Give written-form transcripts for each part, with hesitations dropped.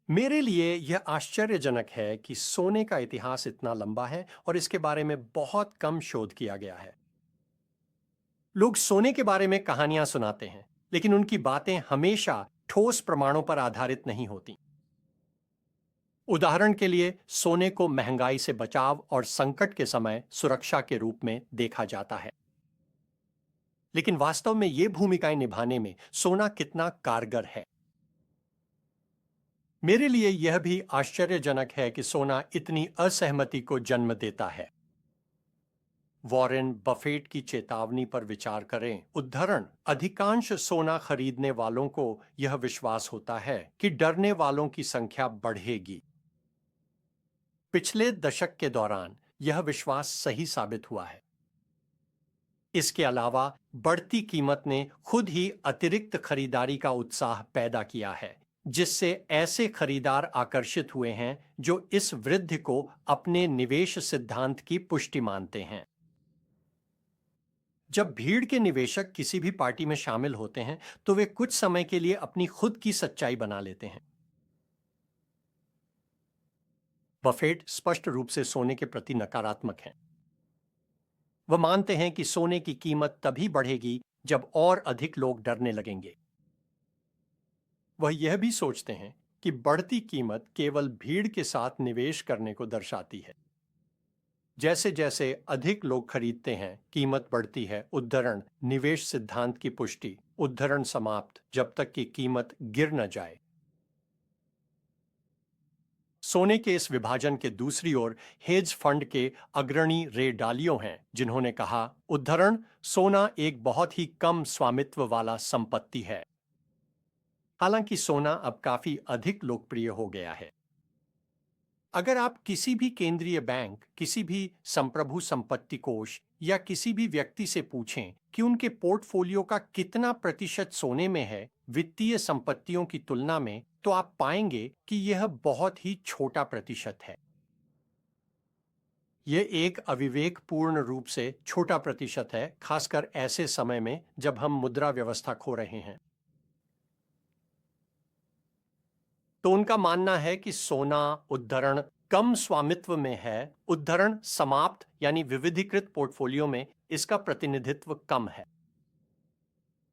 मेरे लिए यह आश्चर्यजनक है कि सोने का इतिहास इतना लंबा है और इसके बारे में बहुत कम शोध किया गया है। लोग सोने के बारे में कहानियां सुनाते हैं, लेकिन उनकी बातें हमेशा ठोस प्रमाणों पर आधारित नहीं होती। उदाहरण के लिए, सोने को महंगाई से बचाव और संकट के समय सुरक्षा के रूप में देखा जाता है। लेकिन वास्तव में ये भूमिकाएं निभाने में सोना कितना कारगर है? मेरे लिए यह भी आश्चर्यजनक है कि सोना इतनी असहमति को जन्म देता है। वॉरेन बफेट की चेतावनी पर विचार करें। उद्धरण, अधिकांश सोना खरीदने वालों को यह विश्वास होता है कि डरने वालों की संख्या बढ़ेगी। पिछले दशक के दौरान यह विश्वास सही साबित हुआ है। इसके अलावा बढ़ती कीमत ने खुद ही अतिरिक्त खरीदारी का उत्साह पैदा किया है, जिससे ऐसे खरीदार आकर्षित हुए हैं जो इस वृद्धि को अपने निवेश सिद्धांत की पुष्टि मानते हैं। जब भीड़ के निवेशक किसी भी पार्टी में शामिल होते हैं, तो वे कुछ समय के लिए अपनी खुद की सच्चाई बना लेते हैं। बफेट स्पष्ट रूप से सोने के प्रति नकारात्मक हैं। वह मानते हैं कि सोने की कीमत तभी बढ़ेगी जब और अधिक लोग डरने लगेंगे। वह यह भी सोचते हैं कि बढ़ती कीमत केवल भीड़ के साथ निवेश करने को दर्शाती है। जैसे जैसे अधिक लोग खरीदते हैं, कीमत बढ़ती है। उद्धरण, निवेश सिद्धांत की पुष्टि। उद्धरण समाप्त। जब तक कि कीमत गिर न जाए। सोने के इस विभाजन के दूसरी ओर हेज फंड के अग्रणी रे डालियो हैं, जिन्होंने कहा, उद्धरण, सोना एक बहुत ही कम स्वामित्व वाला संपत्ति है। हालांकि सोना अब काफी अधिक लोकप्रिय हो गया है। अगर आप किसी भी केंद्रीय बैंक, किसी भी संप्रभु संपत्ति कोष या किसी भी व्यक्ति से पूछें कि उनके पोर्टफोलियो का कितना प्रतिशत सोने में है वित्तीय संपत्तियों की तुलना में, तो आप पाएंगे कि यह बहुत ही छोटा प्रतिशत है। यह एक अविवेकपूर्ण रूप से छोटा प्रतिशत है, खासकर ऐसे समय में जब हम मुद्रा व्यवस्था खो रहे हैं। तो उनका मानना है कि सोना, उद्धरण, कम स्वामित्व में है। उद्धरण समाप्त यानी विविधीकृत पोर्टफोलियो में इसका प्रतिनिधित्व कम है।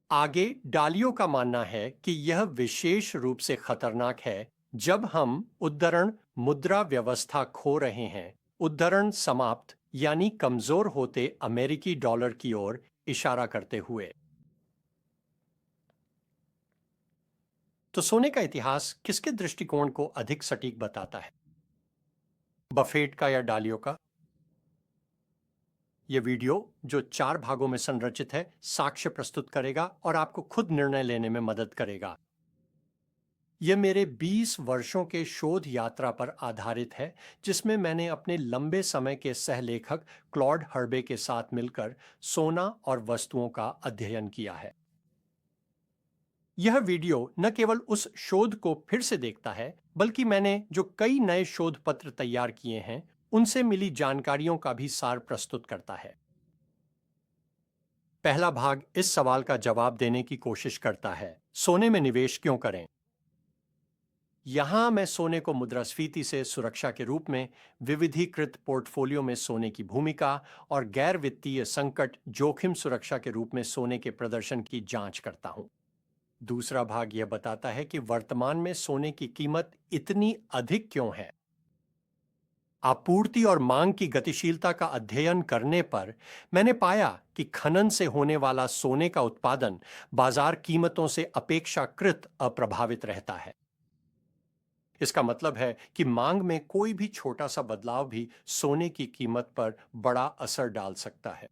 आगे डालियों का मानना है कि यह विशेष रूप से खतरनाक है जब हम उद्धरण मुद्रा व्यवस्था खो रहे हैं। उद्धरण समाप्त यानी कमजोर होते अमेरिकी डॉलर की ओर इशारा करते हुए। तो सोने का इतिहास किसके दृष्टिकोण को अधिक सटीक बताता है, बफेट का या डालियो का? यह वीडियो, जो 4 भागों में संरचित है, साक्ष्य प्रस्तुत करेगा और आपको खुद निर्णय लेने में मदद करेगा। यह मेरे 20 वर्षों के शोध यात्रा पर आधारित है, जिसमें मैंने अपने लंबे समय के सहलेखक क्लॉड हर्बे के साथ मिलकर सोना और वस्तुओं का अध्ययन किया है। यह वीडियो न केवल उस शोध को फिर से देखता है, बल्कि मैंने जो कई नए शोध पत्र तैयार किए हैं, उनसे मिली जानकारियों का भी सार प्रस्तुत करता है। पहला भाग इस सवाल का जवाब देने की कोशिश करता है, सोने में निवेश क्यों करें? यहां मैं सोने को मुद्रास्फीति से सुरक्षा के रूप में, विविधीकृत पोर्टफोलियो में सोने की भूमिका और गैर वित्तीय संकट जोखिम सुरक्षा के रूप में सोने के प्रदर्शन की जांच करता हूं। दूसरा भाग यह बताता है कि वर्तमान में सोने की कीमत इतनी अधिक क्यों है। आपूर्ति और मांग की गतिशीलता का अध्ययन करने पर मैंने पाया कि खनन से होने वाला सोने का उत्पादन बाजार कीमतों से अपेक्षाकृत अप्रभावित रहता है। इसका मतलब है कि मांग में कोई भी छोटा सा बदलाव भी सोने की कीमत पर बड़ा असर डाल सकता है।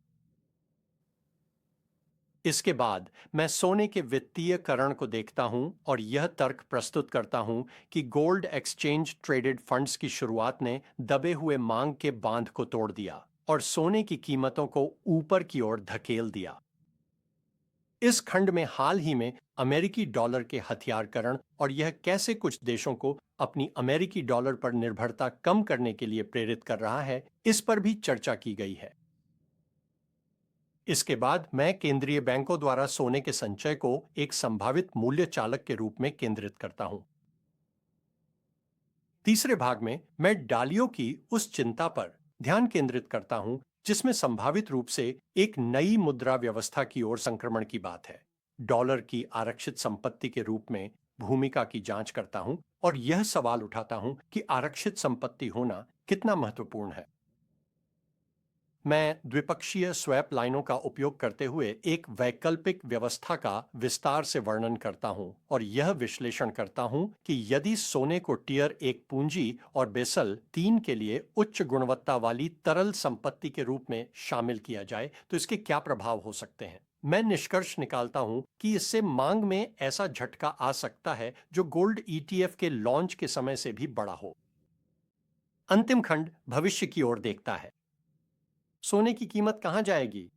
इसके बाद मैं सोने के वित्तीयकरण को देखता हूं और यह तर्क प्रस्तुत करता हूं कि गोल्ड एक्सचेंज ट्रेडेड फंड्स की शुरुआत ने दबे हुए मांग के बांध को तोड़ दिया और सोने की कीमतों को ऊपर की ओर धकेल दिया। इस खंड में हाल ही में अमेरिकी डॉलर के हथियारकरण और यह कैसे कुछ देशों को अपनी अमेरिकी डॉलर पर निर्भरता कम करने के लिए प्रेरित कर रहा है, इस पर भी चर्चा की गई है। इसके बाद मैं केंद्रीय बैंकों द्वारा सोने के संचय को एक संभावित मूल्य चालक के रूप में केंद्रित करता हूं। तीसरे भाग में मैं डालियों की उस चिंता पर ध्यान केंद्रित करता हूं जिसमें संभावित रूप से एक नई मुद्रा व्यवस्था की ओर संक्रमण की बात है। डॉलर की आरक्षित संपत्ति के रूप में भूमिका की जांच करता हूं और यह सवाल उठाता हूं कि आरक्षित संपत्ति होना कितना महत्वपूर्ण है। मैं द्विपक्षीय स्वैप लाइनों का उपयोग करते हुए एक वैकल्पिक व्यवस्था का विस्तार से वर्णन करता हूं और यह विश्लेषण करता हूं कि यदि सोने को टियर एक पूंजी और बेसल 3 के लिए उच्च गुणवत्ता वाली तरल संपत्ति के रूप में शामिल किया जाए तो इसके क्या प्रभाव हो सकते हैं। मैं निष्कर्ष निकालता हूं कि इससे मांग में ऐसा झटका आ सकता है जो गोल्ड ईटीएफ के लॉन्च के समय से भी बड़ा हो। अंतिम खंड भविष्य की ओर देखता है। सोने की कीमत कहां जाएगी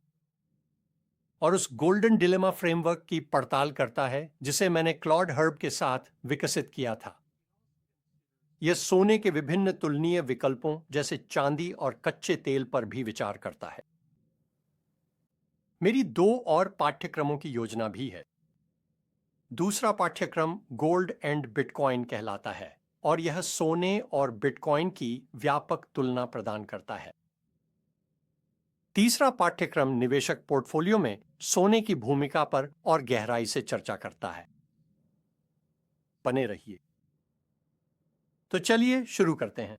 और उस गोल्डन डिलेमा फ्रेमवर्क की पड़ताल करता है जिसे मैंने क्लॉड हर्ब के साथ विकसित किया था। यह सोने के विभिन्न तुलनीय विकल्पों जैसे चांदी और कच्चे तेल पर भी विचार करता है। मेरी 2 और पाठ्यक्रमों की योजना भी है। दूसरा पाठ्यक्रम गोल्ड एंड बिटकॉइन कहलाता है और यह सोने और बिटकॉइन की व्यापक तुलना प्रदान करता है। तीसरा पाठ्यक्रम निवेशक पोर्टफोलियो में सोने की भूमिका पर और गहराई से चर्चा करता है। बने रहिए। तो चलिए शुरू करते हैं।